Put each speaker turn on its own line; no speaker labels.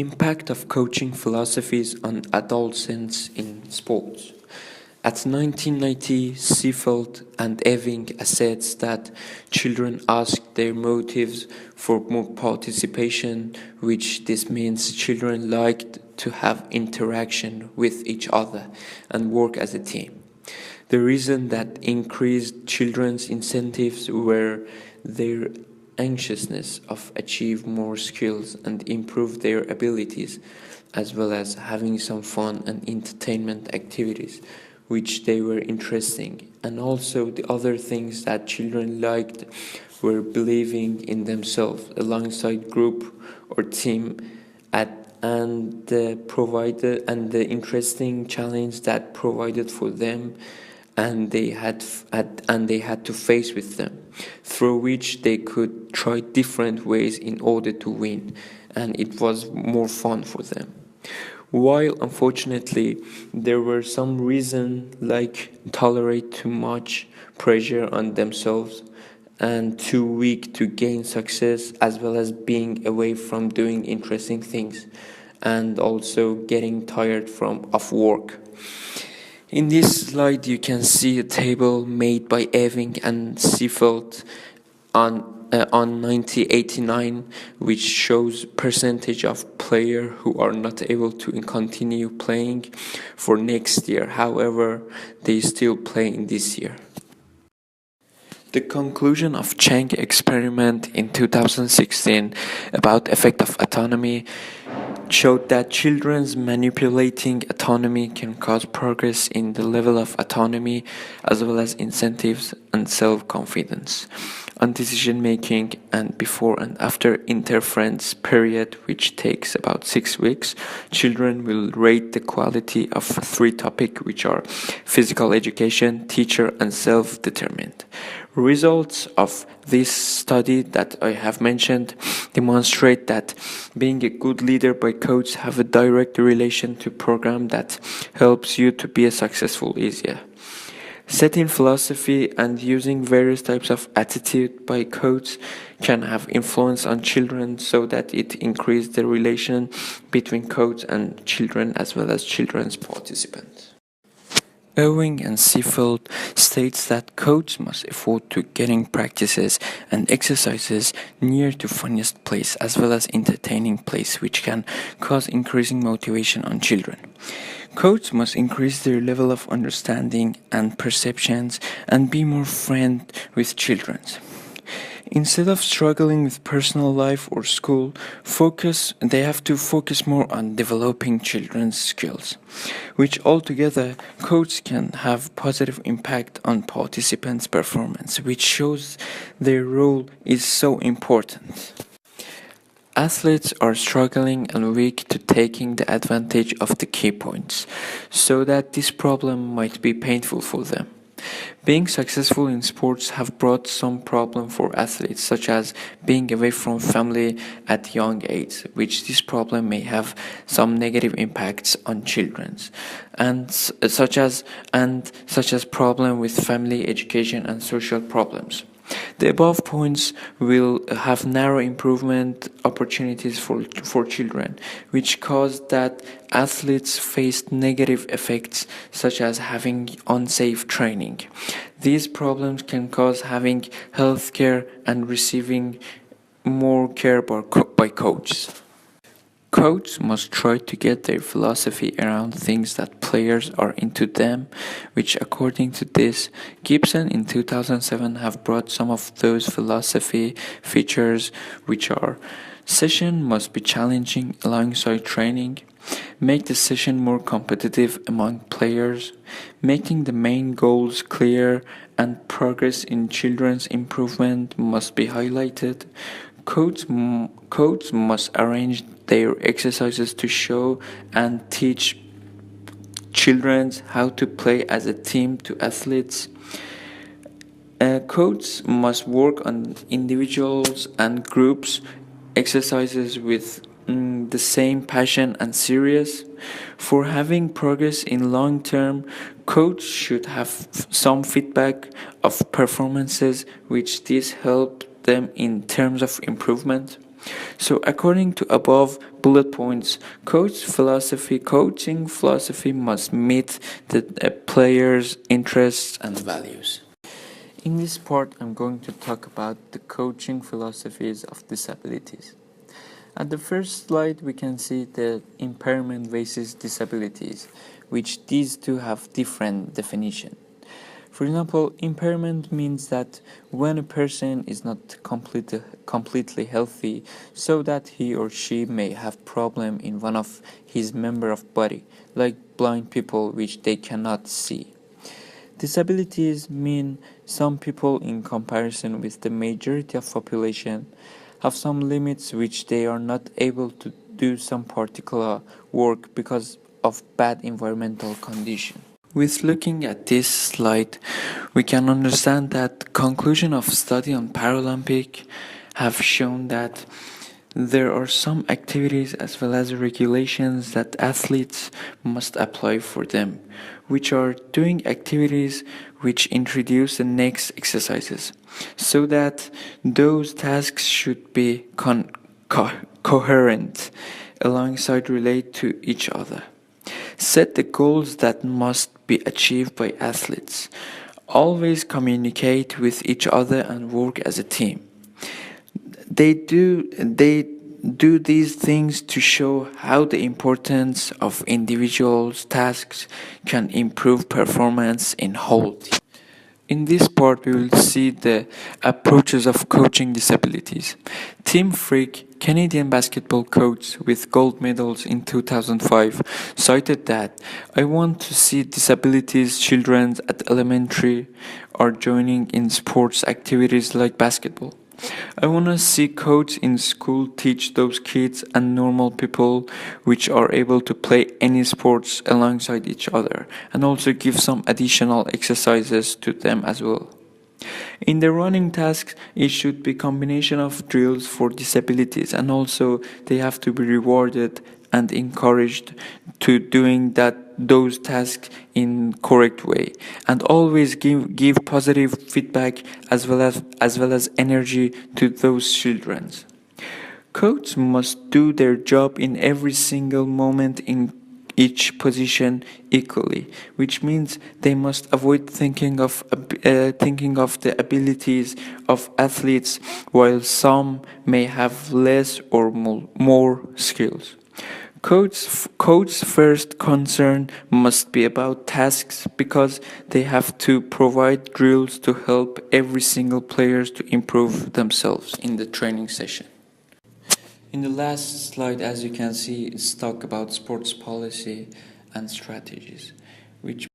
Impact of coaching philosophies on adolescents in sports. At 1990, Seefeld and Eving assessed that children ask their motives for more participation, which this means children liked to have interaction with each other and work as a team. The reason that increased children's incentives were their anxiousness of achieve more skills and improve their abilities, as well as having some fun and entertainment activities which they were interesting. And also the other things that children liked were believing in themselves alongside group or team and the interesting challenge that provided for them and they had to face with them, through which they could try different ways in order to win, and it was more fun for them. While unfortunately there were some reasons like tolerate too much pressure on themselves and too weak to gain success, as well as being away from doing interesting things and also getting tired of work. In this slide, you can see a table made by Eving and Seefeld on 1989, which shows percentage of players who are not able to continue playing for next year. However, they still play in this year. The conclusion of Chang experiment in 2016 about effect of autonomy showed that children's manipulating autonomy can cause progress in the level of autonomy as well as incentives and self-confidence on decision making, and before and after interference period, which takes about 6 weeks, children will rate the quality of 3 topics, which are physical education, teacher, and self-determined. Results of this study that I have mentioned demonstrate that being a good leader by coach have a direct relation to program that helps you to be a successful easier. Setting philosophy and using various types of attitude by coach can have influence on children so that it increases the relation between coach and children as well as children's participants. Ewing and Seefeld states that coach must afford to getting practices and exercises near to funniest place as well as entertaining place, which can cause increasing motivation on children. Coach must increase their level of understanding and perceptions and be more friend with children. Instead of struggling with personal life or school, they have to focus more on developing children's skills, which altogether coach can have positive impact on participants' performance, which shows their role is so important. Athletes are struggling and weak to taking the advantage of the key points, so that this problem might be painful for them. Being successful in sports have brought some problem for athletes, such as being away from family at young age, which this problem may have some negative impacts on children, and such as problem with family, education, and social problems. The above points will have narrow improvement opportunities for children, which cause that athletes face negative effects such as having unsafe training. These problems can cause having health care and receiving more care by coaches. Coaches must try to get their philosophy around things that players are into them, which according to this, Gibson in 2007 have brought some of those philosophy features, which are: session must be challenging alongside training, make the session more competitive among players, making the main goals clear, and progress in children's improvement must be highlighted. Coaches must arrange their exercises to show and teach children how to play as a team to athletes. Coaches must work on individuals and groups exercises with the same passion and serious. For having progress in long term, coach should have some feedback of performances, which this help them in terms of improvement. So according to above bullet points, coaching philosophy must meet the players' interests and values. In this part, I'm going to talk about the coaching philosophies of disabilities. At the first slide, we can see the impairment versus disabilities, which these two have different definition. For example, impairment means that when a person is not completely healthy, so that he or she may have problem in one of his member of body, like blind people which they cannot see. Disabilities mean some people in comparison with the majority of population have some limits which they are not able to do some particular work because of bad environmental condition. With looking at this slide, we can understand that conclusion of study on Paralympic have shown that there are some activities as well as regulations that athletes must apply for them, which are doing activities which introduce the next exercises, so that those tasks should be coherent alongside relate to each other. Set the goals that must be achieved by athletes. Always communicate with each other and work as a team. They do these things to show how the importance of individuals' tasks can improve performance in whole team. In this part, we will see the approaches of coaching disabilities. Tim Frick, Canadian basketball coach with gold medals in 2005, cited that, "I want to see disabilities children at elementary are joining in sports activities like basketball. I want to see coaches in school teach those kids and normal people which are able to play any sports alongside each other, and also give some additional exercises to them as well. In the running tasks, it should be combination of drills for disabilities, and also they have to be rewarded and encouraged to doing those tasks in correct way, and always give positive feedback as well as energy to those children. Coaches must do their job in every single moment in each position equally, which means they must avoid thinking of the abilities of athletes, while some may have less or more skills. Coach's first concern must be about tasks, because they have to provide drills to help every single players to improve themselves in the training session. In the last slide, as you can see, it's talk about sports policy and strategies, which